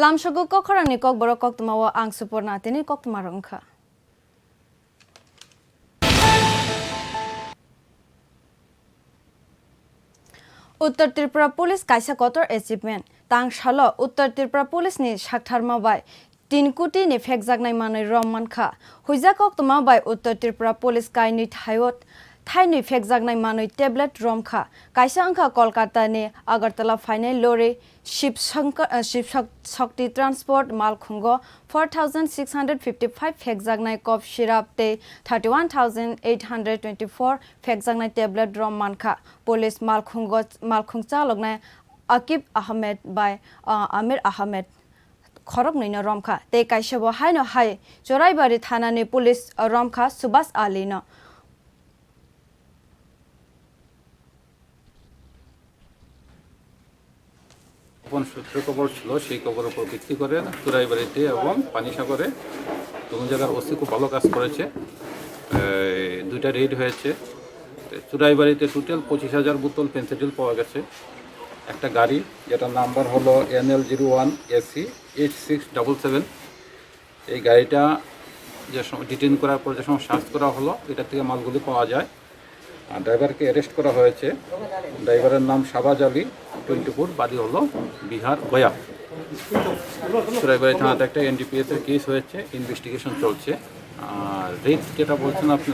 Lamshagu kokharangni kokboro koktmawa ang suporna tini koktmarongkha. Uttar Tripura Police kaisa kotor achievement tang shalo Uttar Tripura Police ni shaktharma bai 3 কোটি ni phekjaknai manui romankha huija koktma bai Uttar Tripura Police kaini thaini phekjaknai manui tablet romkha kaisa angkha Kolkata ni Agartala final lorry Shiv Shakti Transport Malkhungo 4655 phekjaknai cough syrup te 31824 phekjaknai tablet rom mankha police Malkhungcha lognai Akib Ahmed by Amir Ahmed Khorok nino romkha te kaisabo haino hai Choraibari thana ni police romkha Subhas Ali no সূত্র খবর ছিল সেই খবরের উপর ভিত্তি করে চুরাইবাড়িতে এবং পানিসাগরে কোন জায়গার ওসি খুব ভালো কাজ করেছে দুইটা রেড হয়েছে চুরাইবাড়িতে টোটাল 25000 বোতল পেন্সিডিল পাওয়া গেছে একটা গাড়ি যেটার নাম্বার হলো NL01AC 8677 এই গাড়িটা যে সময় ডিটেইন করার পর যে সময় সার্চ করা হলো এটা থেকে মালগুলি পাওয়া যায় আর ড্রাইভারকে অ্যারেস্ট করা হয়েছে ড্রাইভারের নাম শাহবাজ আলী 24 বাড়ি হলো বিহার গয়া চুরাইবাড়ি থানাতে একটা NDPS এর কেস হয়েছে ইনভেস্টিগেশন চলছে আর রেট যেটা বলছেন আপনি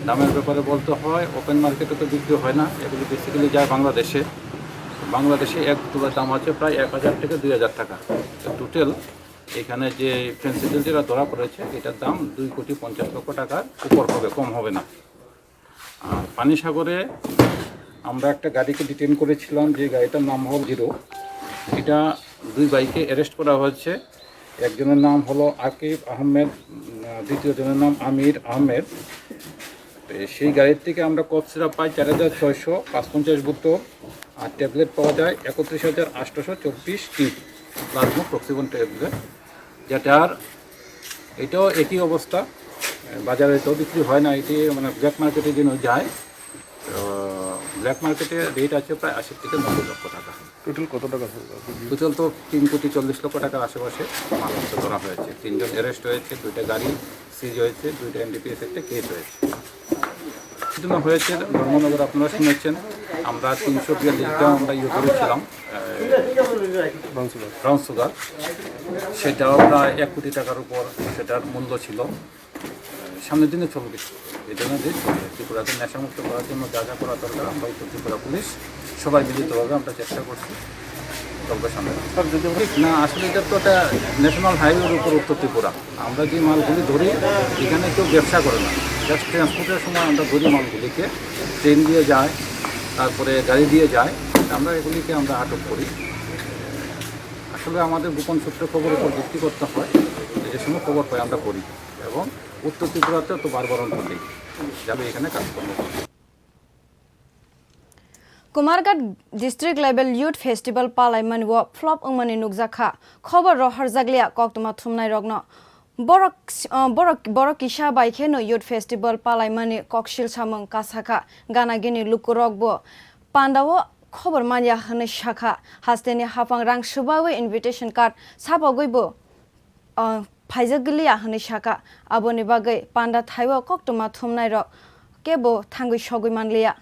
দামের ব্যাপারে বলতে হয় ওপেন মার্কেটে তো বিক্রি হয় না এগুলো বেসিক্যালি যায় বাংলাদেশে এক বোতলের দাম আছে প্রায় 1000 থেকে 2000 টাকা টোটাল এখানে যে ফেন্সিডিল যেটা ধরা পড়েছে এটার দাম 2,50,00,000 টাকার উপর হবে কম হবে না আর পানিসাগরে আমরা একটা গাড়িকে ডিটেইন করেছিলাম যে গাড়িটার নাম হল জিরো এটা দুই বাইকে অ্যারেস্ট করা হয়েছে একজনের নাম হলো আকিব আহমেদ দ্বিতীয় জনের নাম আমির আহমেদ সেই গাড়ির থেকে আমরা কফ সিরাপ পাই 4655 বোতল আর ট্যাবলেট পাওয়া যায় 31824 টিপ প্লাজমা প্রক্সিবন ট্যাবলেট যেটার এটাও একই অবস্থা বাজারে তো বিক্রি হয় না এটি মানে ব্ল্যাক মার্কেটে যেন যায় ব্ল্যাক মার্কেটে রেট আছে প্রায় 80 থেকে 90 লক্ষ টাকা টোটাল কত টাকা টোটাল তো 3,40,00,000 টাকার আশেপাশে মাল ধরা হয়েছে 3 জন অ্যারেস্ট হয়েছে 2টা গাড়ি সিজ হয়েছে 2টা NDPS একটা কেস হয়েছে সেদিন হয়েছে ধর্মনগর আপনারা শুনেছেন আমরা 342 আমরা করেছিলাম ব্রাউন সুগার সেটাও প্রায় 1 কোটি টাকার উপর সেটার মূল্য ছিল সামনের দিনে চলবে এই জন্য যে ত্রিপুরাকে নেশামুক্ত করার জন্য যা যা করা দরকার আমরা উত্তর ত্রিপুরা পুলিশ সবাই মিলিতভাবে আমরা চেষ্টা করছি চলবে সামনে না আসলে এটা তো একটা ন্যাশনাল হাইওয়ের উপর উত্তর ত্রিপুরা আমরা যে মালগুলি ধরি এখানে কেউ ব্যবসা করে না জাস্ট ট্রান্সপোর্টের সময় আমরা ধরি মালগুলিকে ট্রেন দিয়ে যায় তারপরে গাড়ি দিয়ে যায় আমরা এগুলিকে আমরা আটক করি আসলে আমাদের গোপন সূত্র খবরের উপর ভিত্তি করতে হয় যে সময় খবর পাই আমরা করি এবং উত্তর ত্রিপুরাতে তো বারবারণ করি যাবে এখানে কাজ করবো Kumarghat District Level Youth Festival Palaiman wo flop ungmani nukjakha khobor rohar jaglia koktoma thumnai rogno borok kisa baikhe no Youth Festival Palaimani kokshil samung kasaka ganagini lukurokbo pandawo khobor manya hne shakha hasteni hapang rang subawe invitation card sapagoibo phaijaglia hne shaka aboni bagai panda thaiwo koktoma thumnai rok kebo thangui sogui manlia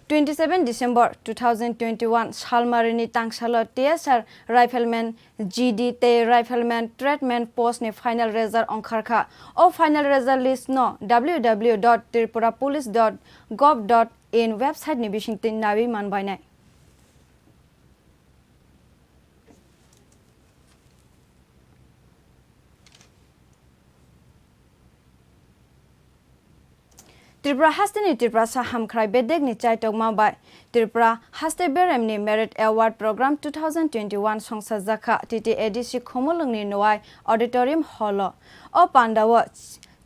27 December 2021 Shalmarini Tangsalo TSR Rifleman GD te Rifleman Treatment Post ne final result onkharkha o final result list no www.tripurapolice.gov.in website ni bisingtin nawi manbainai Tripura hasteni Tripura saham khrai bedek ni chaitok ma bai Tripura haste berem ni merit award program 2021 songsa jakha TTADC khomolung ni noai auditorium hall o pandawa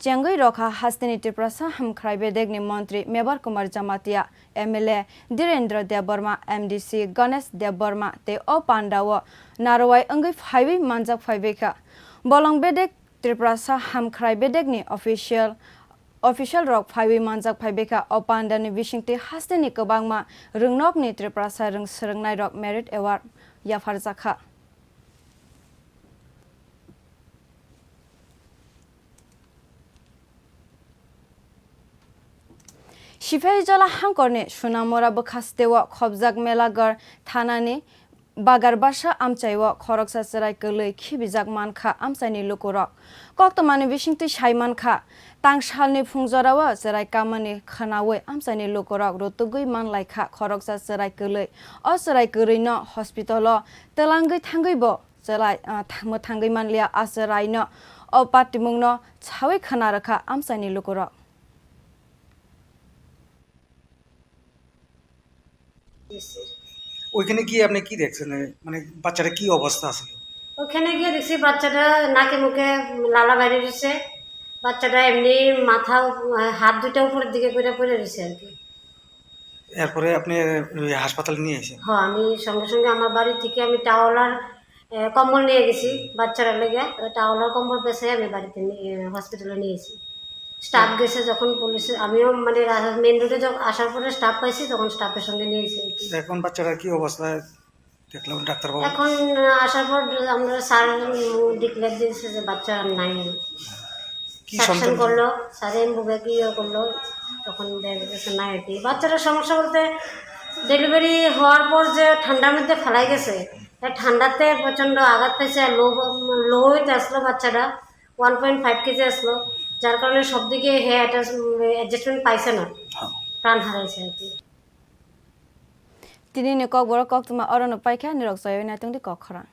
chengoi rokha hasteni Tripura saham khrai bedek ni mantri Mebar Kumar Jamatia MLA Dhirendra Deborma MDC Ganesh Deborma te o pandawo narwai angai phaibi manjak phaibeka bolong bedek Tripura sa hamkhrai bedek ni official rok phaibi manjak phaibeka o pandani bisingte hasteni kobangma rungnok ni Tripura sa rung srungnai rok merit award yafarjaka Shifai-jala hangkorni Sunamora bokhastewo khobjak melagar thanani bagarbasha amchaiwo khoroksa cherai koloi khibijak mankha amchaini lukurok koktomani bisingti saimankha tangsalni phungjorawo cherai kamani khanawi amchaini lukurok rotugui manlaikha khoroksa cherai koloi o cherai korino hospitalo telangui thangaibo cherai thangui manlia acheraino o patimungno chawi khanarokha amchaini lukurok ওইখানে গিয়ে আপনি কি দেখছেন মানে বাচ্চাটা কি অবস্থা ছিল ওখানে গিয়ে দেখছি বাচ্চাটা নাকে মুখে লালা বাইরে রয়েছে বাচ্চাটা এমনি মাথা হাত দুটো উপরের দিকে করে পড়ে রয়েছে আর কি এরপরে আপনি ওই হাসপাতালে নিয়ে এসেছেন হ্যাঁ আমি সঙ্গে সঙ্গে আমার বাড়ি থেকে আমি টাওয়ালার কম্বল নিয়ে গেছি বাচ্চারা লেগে টাওয়ালার কম্বল পেছে আমি বাড়িতে হসপিটালে নিয়েছি স্টাফ গেছে যখন পুলিশে আমিও মানে মেন রোডে যখন আসার পরে স্টাফ পাইছি তখন স্টাফের সঙ্গে নিয়েছি আর কি। এখন বাচ্চাটার কি অবস্থা দেখলাম ডাক্তারবাবু এখন আসার পর আমরা স্যার ডিক্লেয়ার দিয়েছে যে বাচ্চা আর নাই কি সাকশন সন্তান করলো স্যার বুকে কি করলো তখন দেখা গেছে নাই আর কি বাচ্চাটার সমস্যা বলতে ডেলিভারি হওয়ার পর যে ঠান্ডার মধ্যে ফেলাই গেছে ঠান্ডাতে প্রচণ্ড আঘাত পেয়েছে লো হইতে আসলো বাচ্চাটা 1.5 কেজি আসলো যার কারণে সব দিকে অ্যাডজাস্টমেন্ট পাইছে না প্রাণ হারাইছে আর কি তিনি কক বড় কক তোমা অরণ পাইখা নিরক জয় নাইতংদি কক খরা